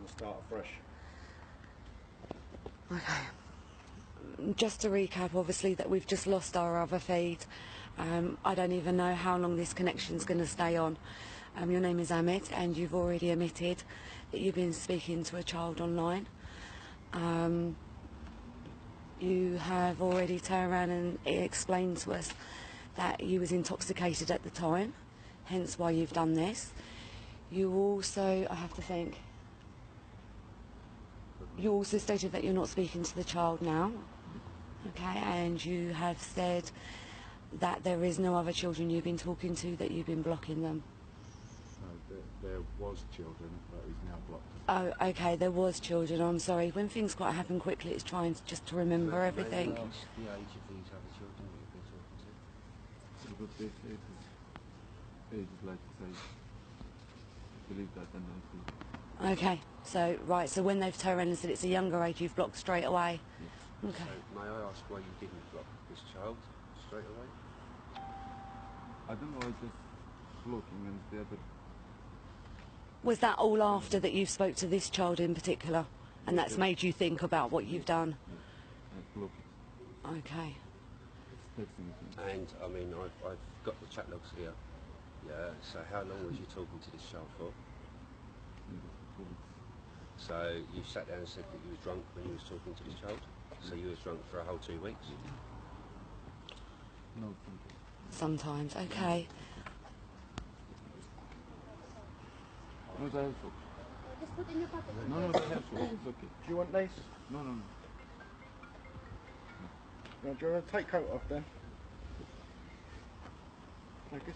and start afresh. Okay. Just to recap, obviously, that we've just lost our other feed. I don't even know how long this connection's going to stay on. Your name is Ahmet, and you've already admitted that you've been speaking to a child online. You have already turned around and explained to us that you was intoxicated at the time, hence why you've done this. You also, I have to think, you also stated that you're not speaking to the child now, okay, and you have said that there is no other children you've been talking to, that you've been blocking them. No, there was children, but he's now blocked. Oh, okay, there was children. I'm sorry. When things quite happen quickly, it's trying just to remember everything. The age of these other children that you've been talking to? But they say age is like his age. I believe that and I think. Okay, so, right, so when they've turned around and said it's a younger age, you've blocked straight away? Yes. Okay. So, may I ask why you didn't block this child straight away? I don't know, I just looking and the other. Was that all after that you spoke to this child in particular? And that's made you think about what you've done? I look. Okay. It's texting me. And, I mean, I've got the chat logs here. Yeah, so how long was you talking to this child for? So you sat down and said that you were drunk when you was talking to this child? So you was drunk for a whole 2 weeks? No. Sometimes, okay. No, the helpful. Just put in your pocket. No, the helpful. It's okay. Do you want these? No. No, do you want to take coat off then? No, good.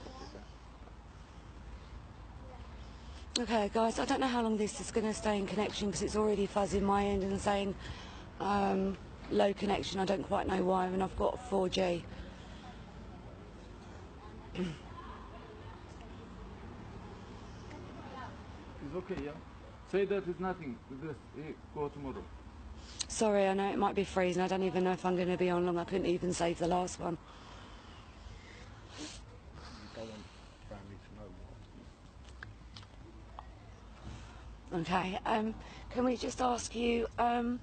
Okay, guys, I don't know how long this is going to stay in connection because it's already fuzzing my end and saying low connection. I don't quite know why, and I've got 4G. It's okay, yeah? Say that it's nothing. Just go tomorrow. Sorry, I know it might be freezing. I don't even know if I'm going to be on long. I couldn't even save the last one. You don't want family to know. Okay, can we just ask you, I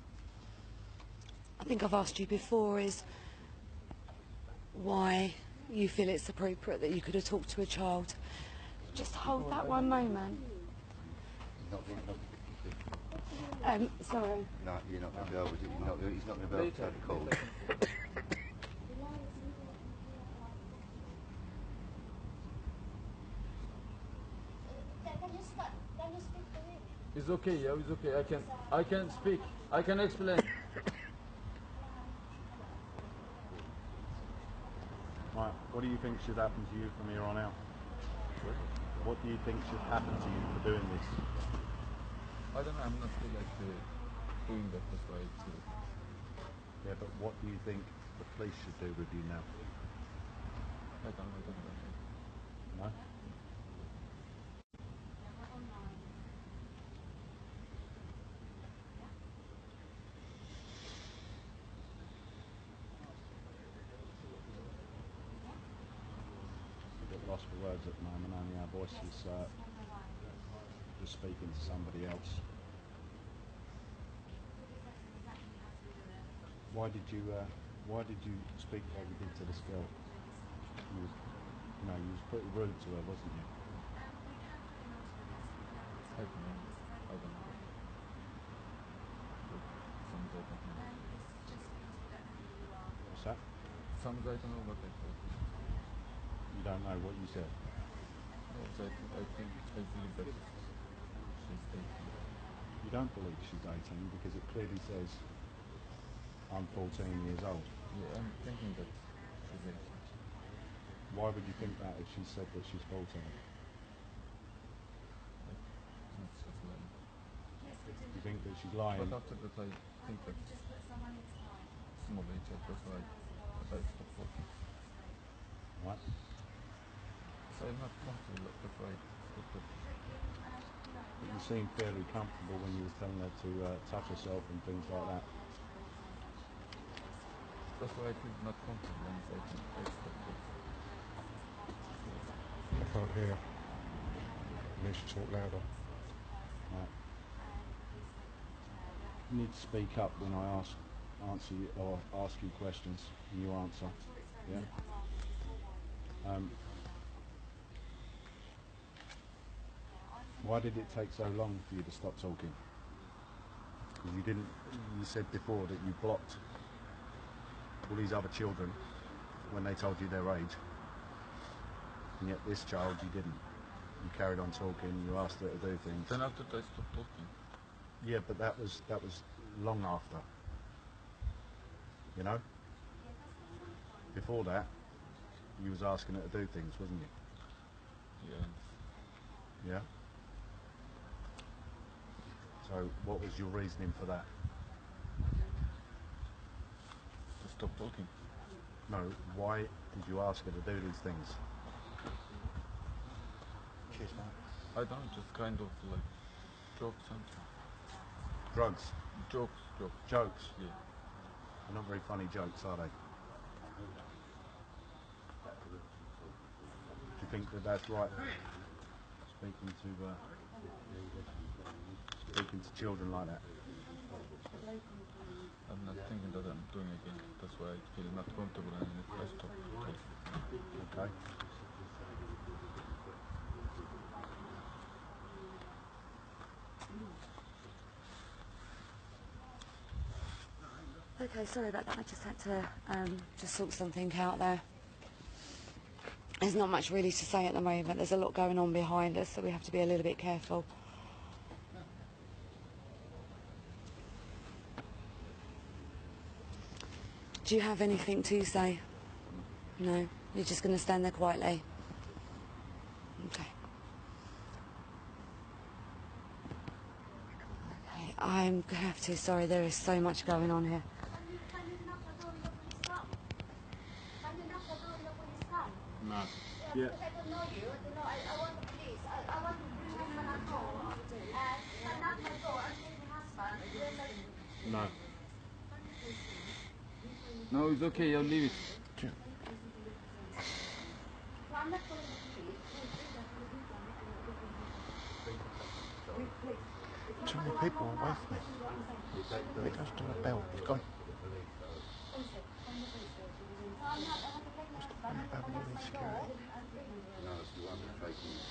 think I've asked you before, is why you feel it's appropriate that you could have talked to a child. Just hold that one moment. Sorry. No, you're not going to be able to. He's not going to be able to take the call. Can you speak to him? It's okay, yeah, it's okay. I can speak. I can explain. Right, what do you think should happen to you from here on out? What do you think should happen to you for doing this? I don't know, I'm not really like doing that, that's why it's... Yeah, but what do you think the police should do with you now? I don't know. No? A bit lost for words at the moment, only our voice is just speaking to somebody else. Why did you speak like you did to this girl? You was pretty rude to her, wasn't you? I don't know. Some I don't know. What's that? Some I don't know what I thought. You don't know what you said? Yes, I believe that she's 18. You don't believe she's 18 because it clearly says I'm 14 years old. Yeah, I'm thinking that she's 18. Why would you think that if she said that she's 14? It's just lying. You think that she's lying? But after that I think that small age, that's why I stopped working. Right? So I'm not comfortable, that's why I stopped working. But you seemed fairly comfortable when you were telling her to touch herself and things like that. That's why I feel not comfortable and so I stopped working. I can't hear. You need to talk louder. Right. need to speak up when I answer you or ask you questions, and you answer. Yeah. Why did it take so long for you to stop talking? Because you didn't. You said before that you blocked all these other children when they told you their age, and yet this child you didn't. You carried on talking. You asked her to do things. Then after I stopped talking. Yeah, but that was long after. You know. Before that, you was asking her to do things, wasn't you? Yeah. Yeah. So, what was your reasoning for that? To stop talking. No. Why did you ask her to do these things? Cheers, mate. I don't, just kind of like jokes something. Drugs. Jokes. Jokes. Yeah. They're not very funny jokes, are they? Do you think that that's right? Speaking to children like that. I'm not thinking that I'm doing again. That's why I feel not comfortable and I stop talking. Okay. Okay, sorry about that. I just had to just sort something out there. There's not much really to say at the moment. There's a lot going on behind us, so we have to be a little bit careful. Do you have anything to say? No? You're just going to stand there quietly? Okay. Okay, I'm going to have to... Sorry, there is so much going on here. Can you knock the door and the police come? Can you knock the door and the police come? No. Yeah. Because I don't know you. I don't know. I want the police. I want to bring husband at home. And can knock my door and take my husband. When like... No. No, it's okay, I'll leave it. No, I'm not calling the police. Too many people away from it. It goes to a bell. Go. No, I'm not. I want to take my husband. I want to knock my door and bring him. No, it's the one that's taking it.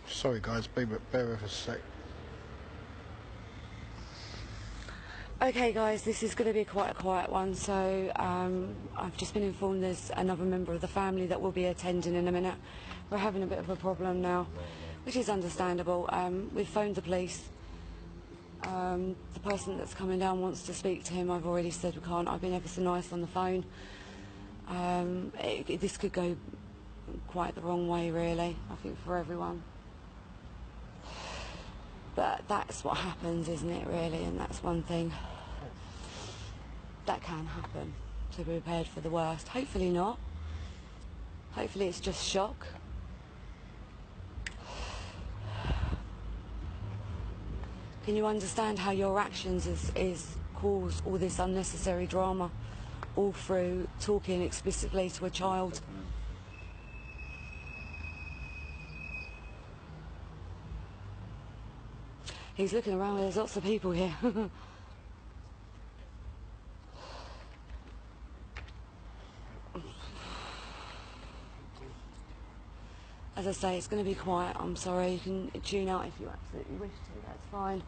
Sorry guys, bear with us a sec. Okay guys, this is going to be quite a quiet one, so I've just been informed there's another member of the family that will be attending in a minute. We're having a bit of a problem now, which is understandable. We've phoned the police. The person that's coming down wants to speak to him. I've already said we can't. I've been ever so nice on the phone. This could go quite the wrong way really, I think, for everyone. But that's what happens, isn't it, really? And that's one thing that can happen. So be prepared for the worst. Hopefully not. Hopefully it's just shock. Can you understand how your actions is cause all this unnecessary drama, all through talking explicitly to a child? He's looking around, there's lots of people here. As I say, it's going to be quiet. I'm sorry, you can tune out if you absolutely wish to, that's fine.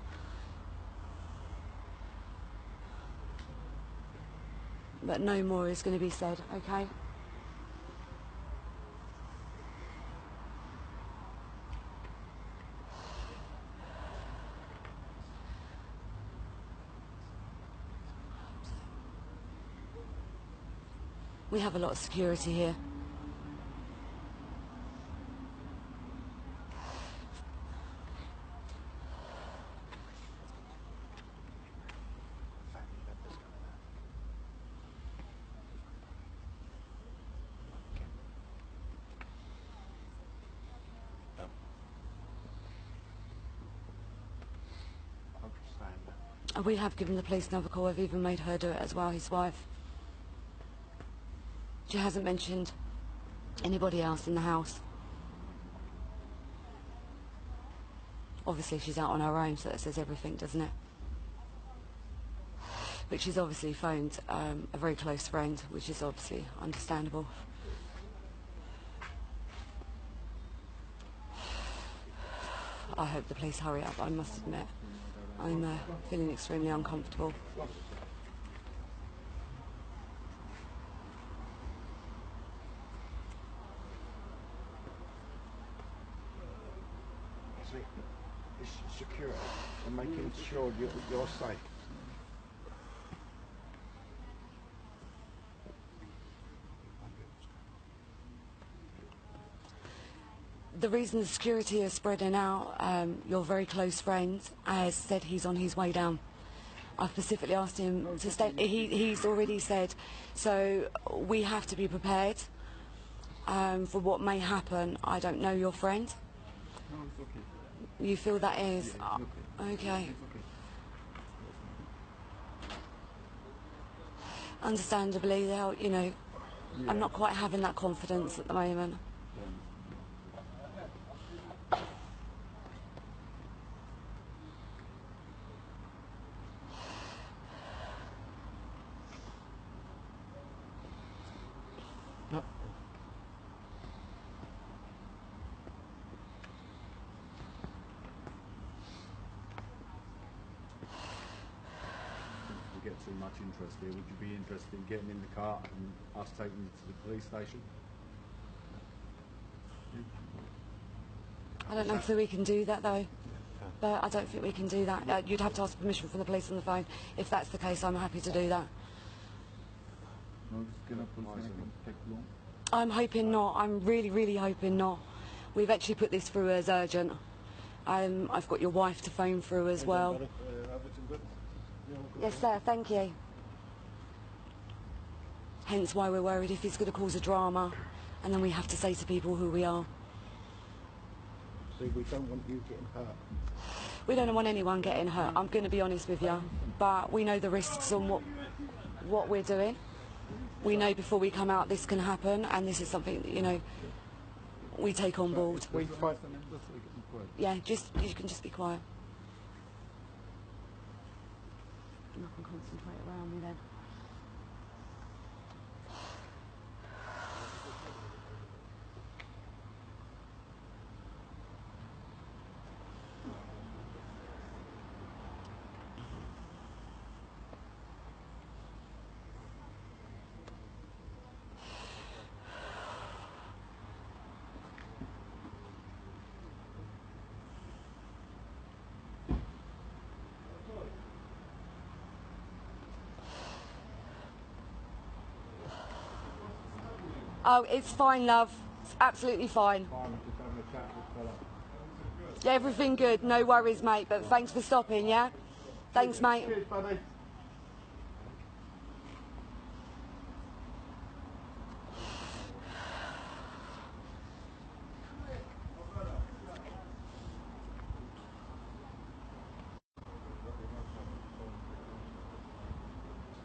But no more is going to be said, okay? We have a lot of security here. We have given the police another call. I've even made her do it as well, his wife. She hasn't mentioned anybody else in the house. Obviously she's out on her own, so that says everything, doesn't it? But she's obviously phoned a very close friend, which is obviously understandable. I hope the police hurry up, I must admit. I'm feeling extremely uncomfortable. See, it's security and making sure you're safe. The reason the security is spreading out, your very close friend has said he's on his way down. I specifically asked him to stay. He's already said, so we have to be prepared for what may happen. I don't know your friend. No, it's okay. You feel that is? Yeah, it's okay. Okay. It's okay. Understandably, they'll, you know, I'm not quite having that confidence at the moment. No. If we get too much interest here, would you be interested in getting in the car and us taking you to the police station? I don't know if we can do that though. But I don't think we can do that. You'd have to ask permission from the police on the phone. If that's the case, I'm happy to do that. No, it's gonna take long. I'm hoping not. I'm really, really hoping not. We've actually put this through as urgent. I've got your wife to phone through as well. Everything good? Yes, sir. Thank you. Hence why we're worried if it's going to cause a drama, and then we have to say to people who we are. See, we don't want you getting hurt. We don't want anyone getting hurt. I'm going to be honest with you, but we know the risks on what we're doing. We know before we come out this can happen, and this is something that, you know, we take on board. We fight. Yeah, you can just be quiet. And I can concentrate around me then. Oh, it's fine, love. It's absolutely fine. Yeah, everything good. No worries, mate. But thanks for stopping, yeah? Thanks, mate. Cheers, buddy. It's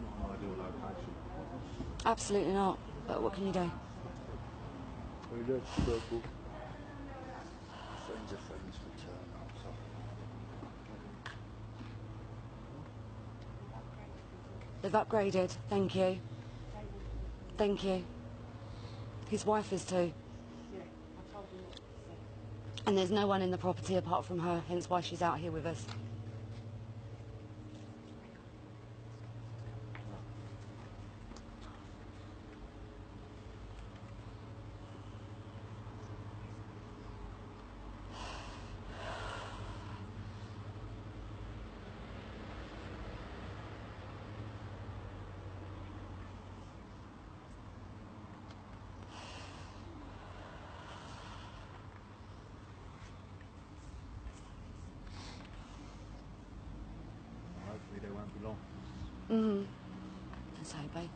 not an ideal location. Absolutely not. But what can you do? We live circle. Friends of friends return also. They've upgraded. Thank you. Thank you. His wife is too. And there's no one in the property apart from her, hence why she's out here with us. Hopefully they won't be long. Let's hope, babe.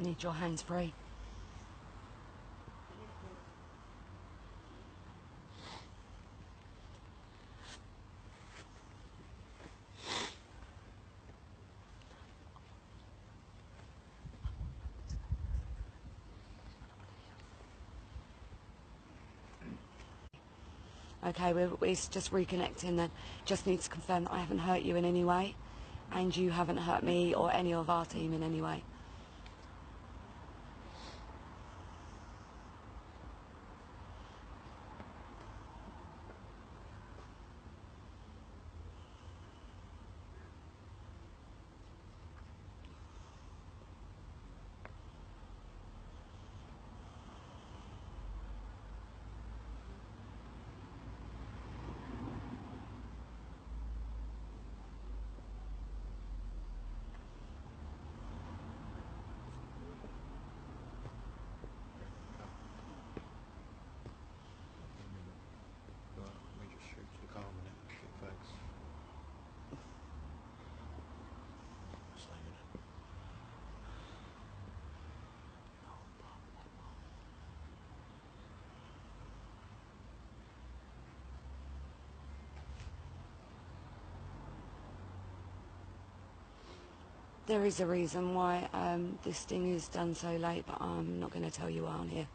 I need your hands free. Okay, we're just reconnecting then. Just need to confirm that I haven't hurt you in any way, and you haven't hurt me or any of our team in any way. Let me just shoot to the car a minute. Okay, thanks. There is a reason why this sting is done so late, but I'm not going to tell you why on here.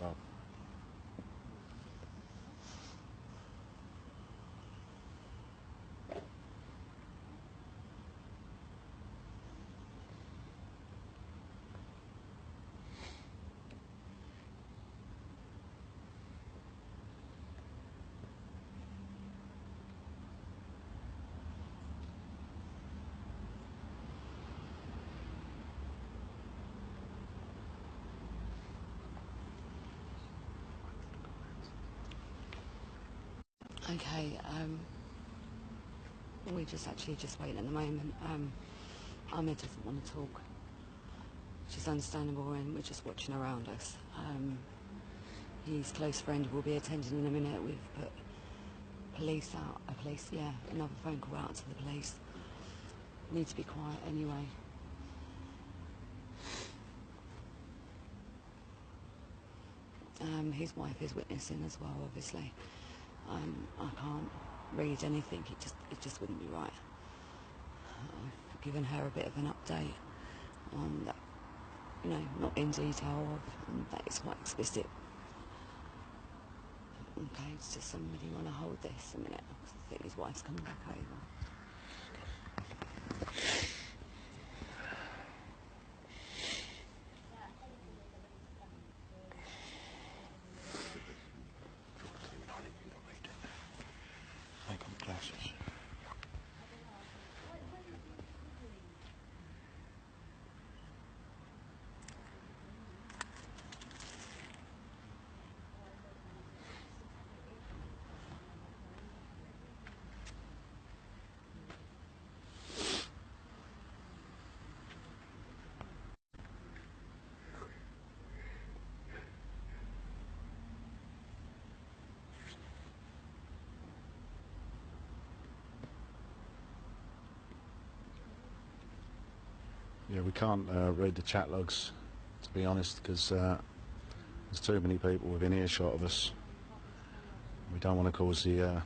Well, Okay, we're just waiting at the moment. Ahmed doesn't want to talk, which is understandable, and we're just watching around us. His close friend will be attending in a minute. We've put another phone call out to the police. Need to be quiet anyway. His wife is witnessing as well, obviously. I can't read anything, it just wouldn't be right. I've given her a bit of an update on that, you know, not in detail of, and that is quite explicit. Okay, does somebody want to hold this a minute? Because I think his wife's coming back over. make them glasses. Yeah, we can't read the chat logs, to be honest, because there's too many people within earshot of us. We don't want to cause the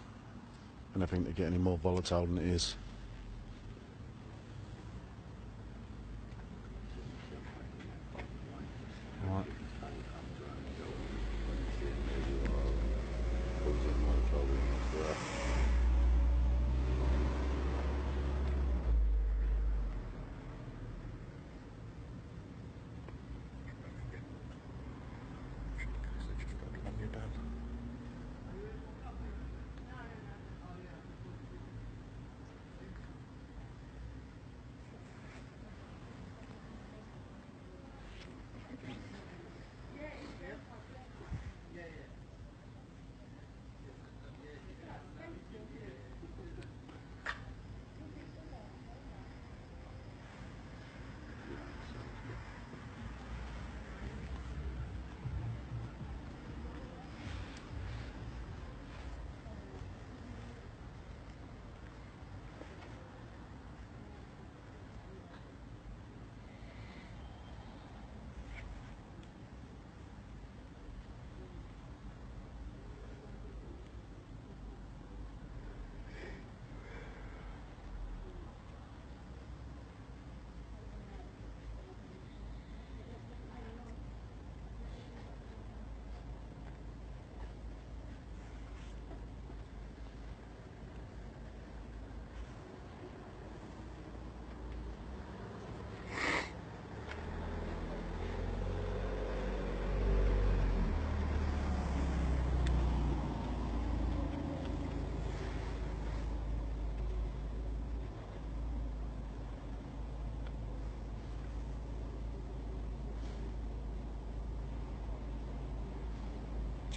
anything to get any more volatile than it is. Right.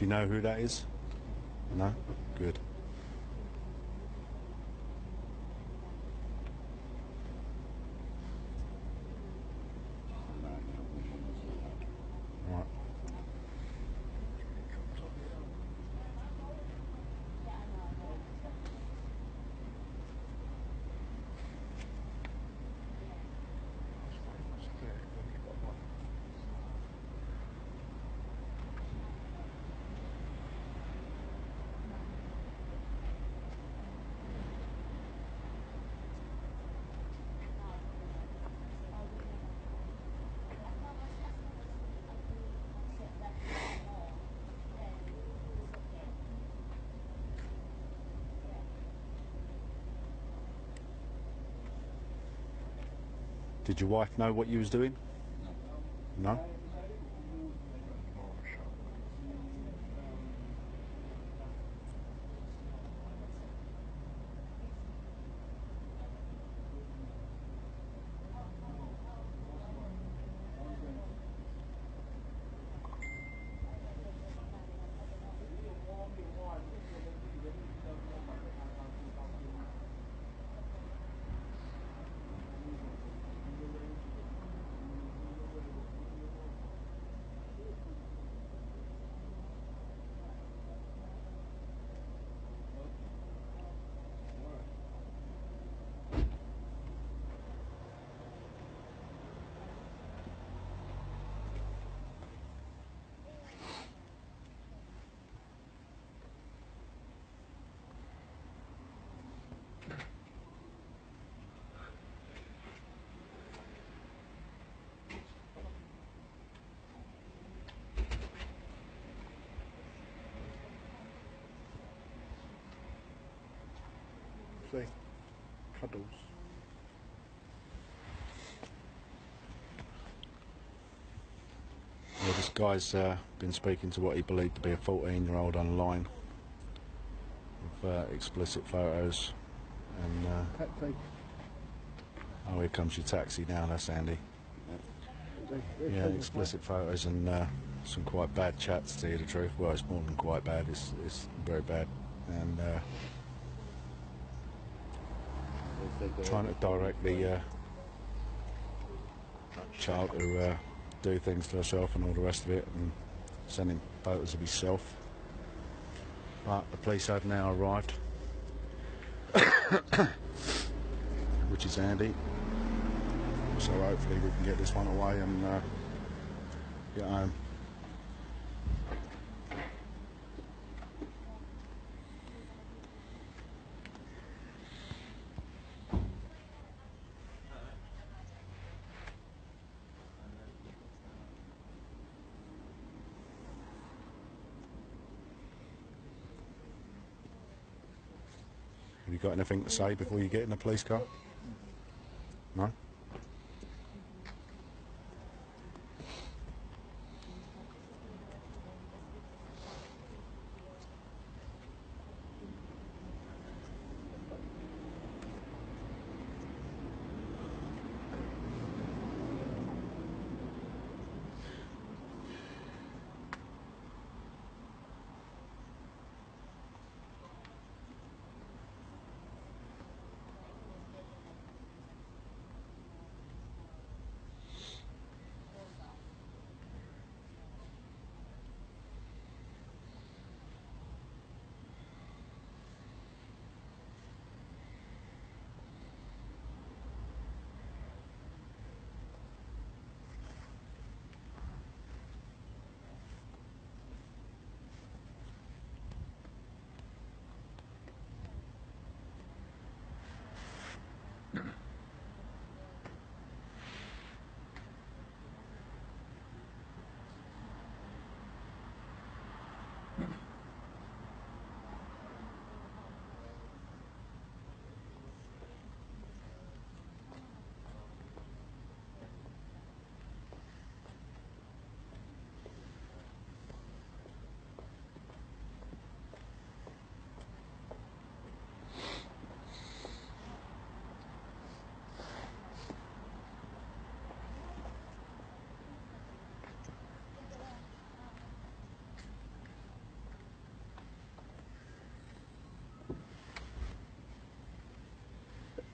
Do you know who that is? No? Good. Right. Did your wife know what you was doing? No. No? See, cuddles. Well, this guy's been speaking to what he believed to be a 14-year-old online with explicit photos. And Taxi. oh, here comes your taxi now. That's Andy. Yeah, explicit photos and some quite bad chats, to tell you the truth. Well, it's more than quite bad. It's very bad. And trying to direct the child to do things to herself and all the rest of it, and sending photos of himself. But the police have now arrived, which is handy. So hopefully we can get this one away and get home. Have you got anything to say before you get in the police car? No?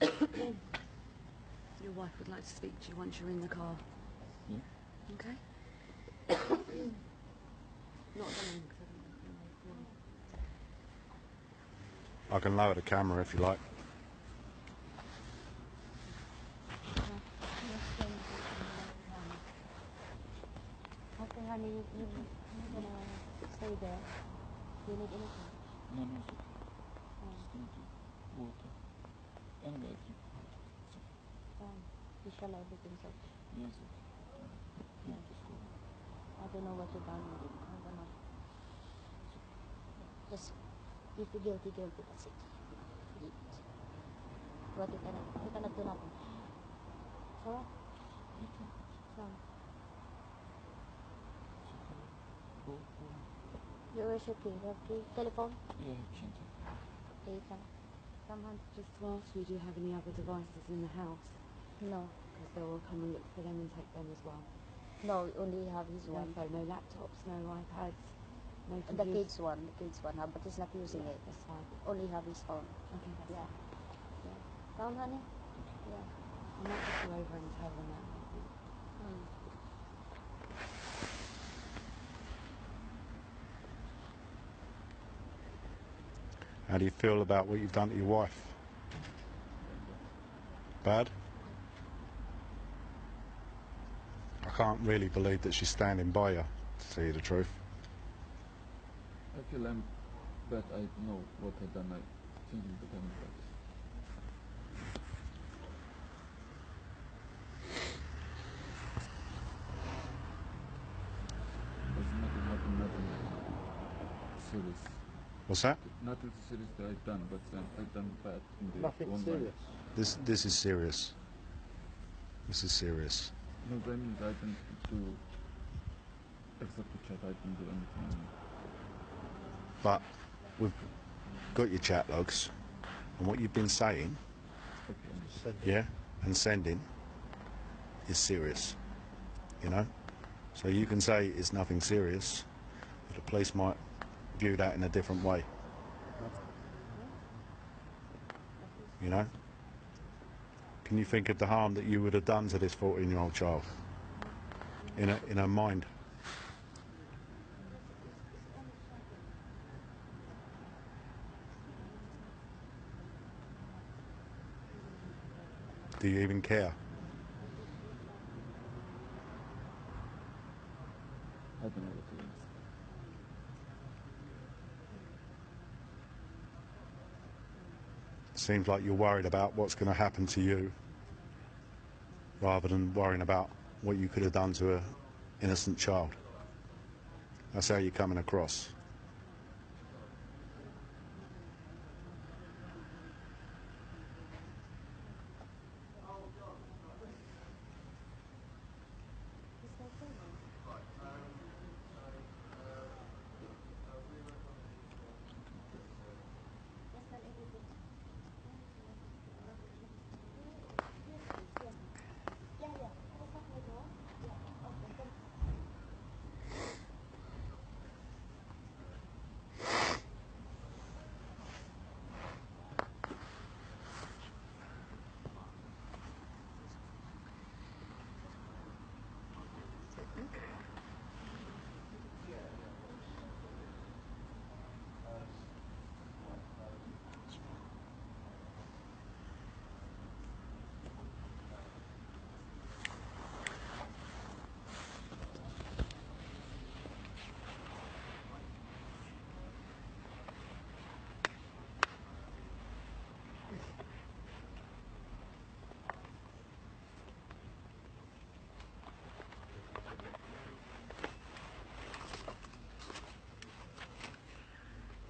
Your wife would like to speak to you once you're in the car. Yeah. Okay? Not the moment, 'cause I don't think you're I can lower the camera if you like. Okay, honey, you're gonna stay there. Do you need anything? No, no, it's okay. Just gonna drink water. Anyway, I drink water. It's okay. You shall everything's okay. Yeah, it's okay. Yeah, just over. I don't know what you've done with it. I don't know. Just, you feel guilty, that's it. Forgive it. What you cannot do nothing. Sorry? No. Go. You where's your key? You have key? Telephone? Yeah, can't take it. Okay, you can. Come on. just to ask you, do you have any other devices in the house? No. Because they will come and look for them and take them as well. No, only have his No one. phone, no laptops, no iPads, no The computers. kids one, but he's not using it. That's fine. Only have his phone. Okay, that's Yeah. fine. Yeah. Come, honey. Yeah. I might just go over and tell them that. How do you feel about what you've done to your wife? Bad? I can't really believe that she's standing by you, to tell you the truth. I feel I'm bad. I know what I've done. I think that I'm bad. There's nothing serious. What's that? Nothing serious that I've done, but I've done bad in the Nothing online. serious. This is serious. This is serious. No, that means I didn't do except the chat. I didn't do anything. But we've got your chat logs, and what you've been saying, Okay. yeah, and sending is serious, you know? So you can say it's nothing serious, but the police might view that in a different way. You know? Can you think of the harm that you would have done to this 14-year-old child in her mind? Do you even care? I don't know what it is. Seems like you're worried about what's going to happen to you rather than worrying about what you could have done to an innocent child. That's how you're coming across.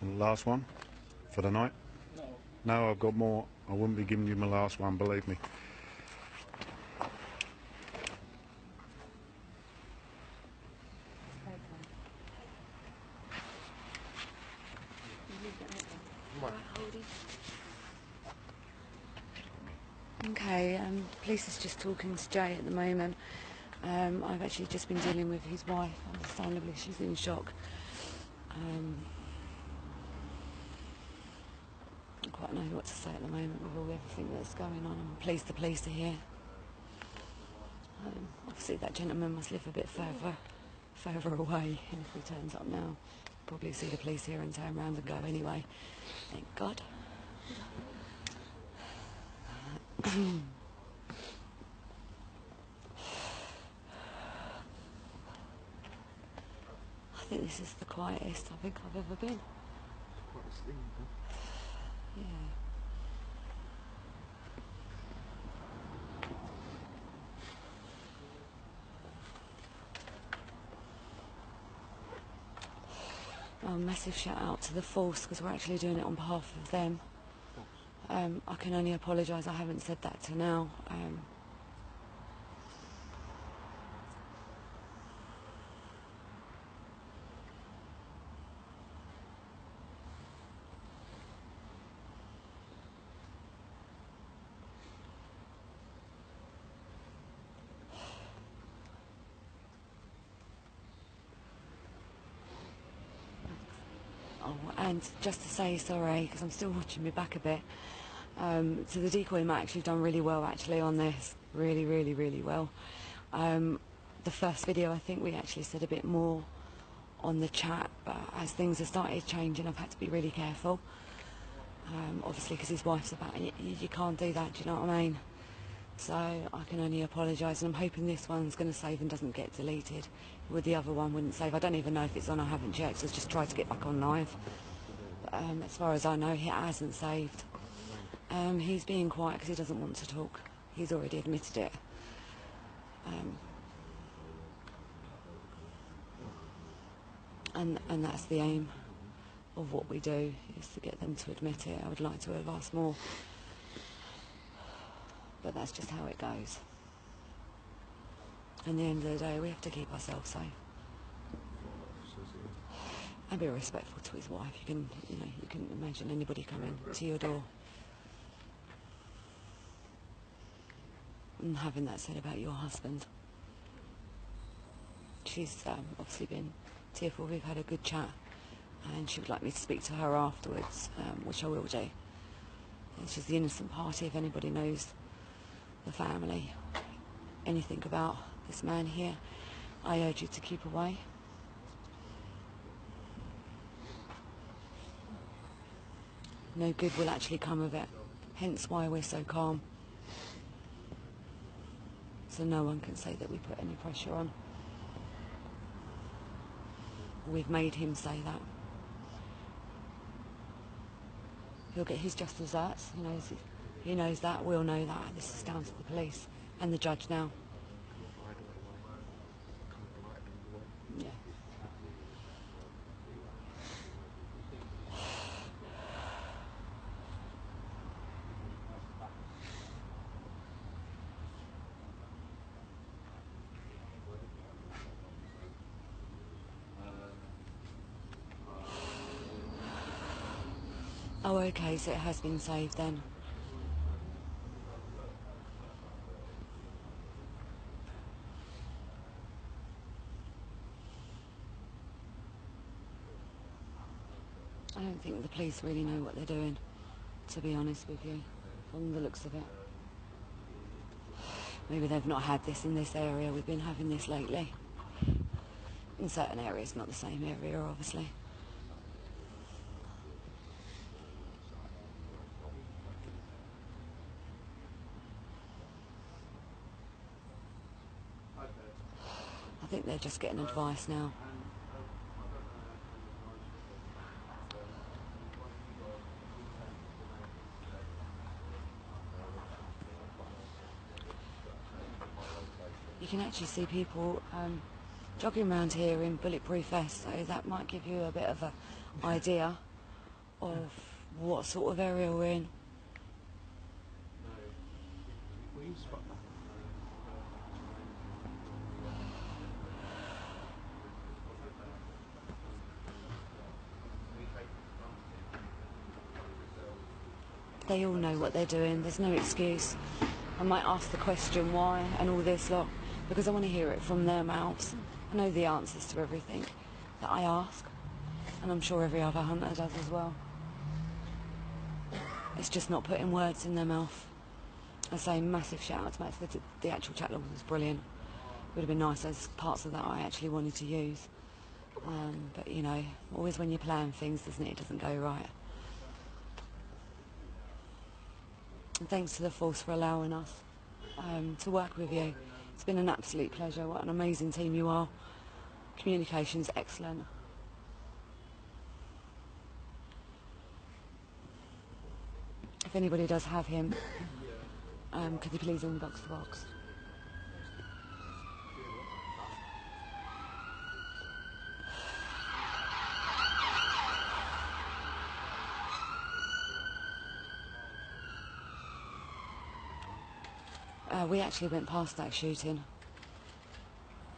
And the last one for the night? No, I've got more. I wouldn't be giving you my last one, believe me. Okay, police is just talking to Jay at the moment. I've actually just been dealing with his wife. Understandably, she's in shock. quite know what to say at the moment with all everything that's going on. I'm pleased the police are here. Obviously that gentleman must live a bit further away, and if he turns up now, probably see the police here and turn around and go anyway. Thank God. I think this is the quietest I think I've ever been. Quite a sting, huh? Yeah. Massive shout out to the force, because we're actually doing it on behalf of them. I can only apologise, I haven't said that to now. Oh, and just to say sorry, because I'm still watching me back a bit, so the Decoy might actually done really well actually on this, really well. The first video I think we actually said a bit more on the chat, but as things have started changing I've had to be really careful, obviously because his wife's about, you can't do that, do you know what I mean? So I can only apologise, and I'm hoping this one's going to save and doesn't get deleted. With the other one wouldn't save. I don't even know if it's on, I haven't checked, so I've just tried to get back on live. But, as far as I know, it hasn't saved. He's being quiet because he doesn't want to talk. He's already admitted it. And that's the aim of what we do, is to get them to admit it. I would like to have asked more, but that's just how it goes. At the end of the day, we have to keep ourselves safe and be respectful to his wife. You can imagine anybody coming to your door and having that said about your husband. She's obviously been tearful. We've had a good chat, and she would like me to speak to her afterwards, which I will do. And she's the innocent party. If anybody knows the family, anything about this man here, I urge you to keep away. No good will actually come of it, hence why we're so calm. So no one can say that we put any pressure on. We've made him say that. He'll get his just desserts. He knows that. We'll know that. This is down to the police and the judge now. Yeah. Oh, okay, so it has been saved then. I don't think the police really know what they're doing, to be honest with you, from the looks of it. Maybe they've not had this in this area. We've been having this lately. In certain areas, not the same area, obviously. I think they're just getting advice now. You can actually see people jogging around here in bulletproof vests, so that might give you a bit of an idea of what sort of area we're in. They all know what they're doing, there's no excuse. I might ask the question why and all this lot, because I want to hear it from their mouths. I know the answers to everything that I ask, and I'm sure every other hunter does as well. It's just not putting words in their mouth. I say massive shout out to Matt. The actual chat log was brilliant. It would have been nice, there's parts of that I actually wanted to use. But you know, always when you plan things, doesn't it? It doesn't go right. And thanks to the Force for allowing us to work with you. It's been an absolute pleasure. What an amazing team you are. Communication's excellent. If anybody does have him, could you please inbox the box? We actually went past that shooting.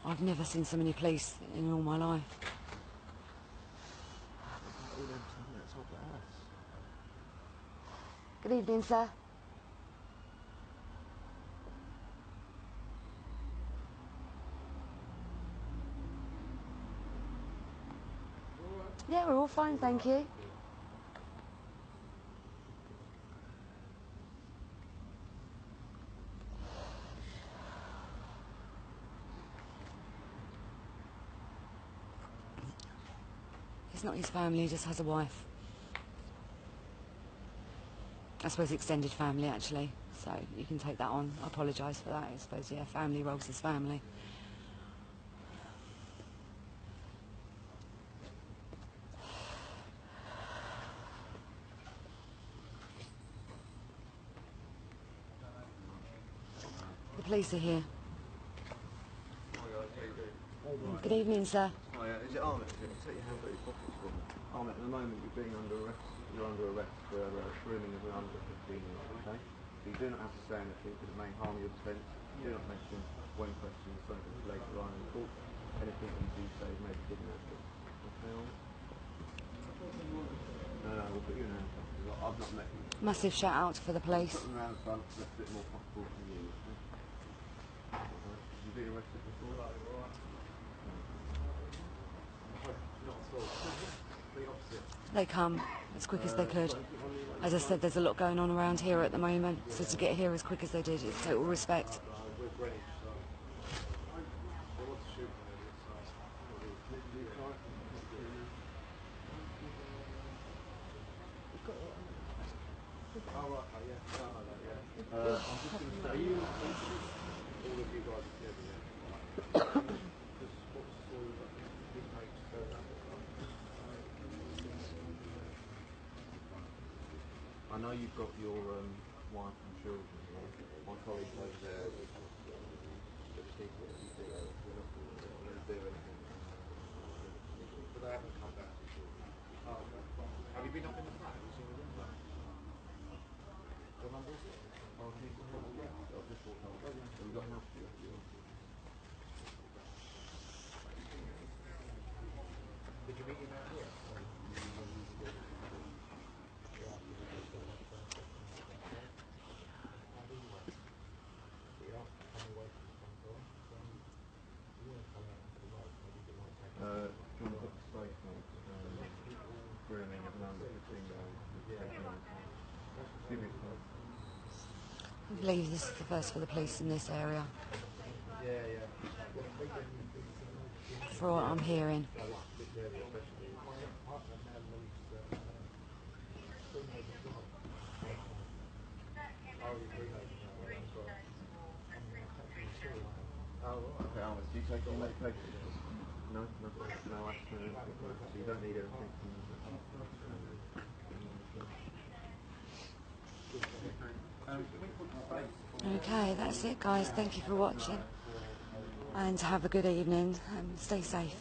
I've never seen so many police in all my life. Good evening, sir. Yeah, we're all fine, thank you. It's not his family, he just has a wife. I suppose extended family, actually. So you can take that on. I apologise for that. I suppose, yeah, family rolls his family. The police are here. Good evening, sir. Oh yeah, is it Ahmet? Take your hand out of your pockets for me. Ahmet, at the moment you're being under arrest. You're under arrest for grooming of an under 15-year-old, okay? So you do not have to say anything because it may harm your defence. Do not mention when questioned something later on in court. Anything that you do say may be given out. Okay, Ahmet? No, we'll put you in handcuffs because I've not met you. Massive shout out for the police. Put them around the front, that's a bit more comfortable for you, okay? You've been arrested before? They come as quick as they could. As I said, there's a lot going on around here at the moment, so to get here as quick as they did is total respect. I know you've got your wife and children. My colleague over there. But they haven't come back. Oh, okay. Have you been up in the flat? Have you seen the window? What number is it? Oh, can you come over? Yeah, I've just walked over. Have you got an house? Did you meet him out here? Grooming of an under 15-year-old. Give me a call. I believe this is the first for the police in this area. Yeah, yeah. For what I'm hearing. Okay, Ahmet, do you take all medication? No, aspirin, so you don't need anything from Okay, that's it, guys. Thank you for watching. And have a good evening. Stay safe.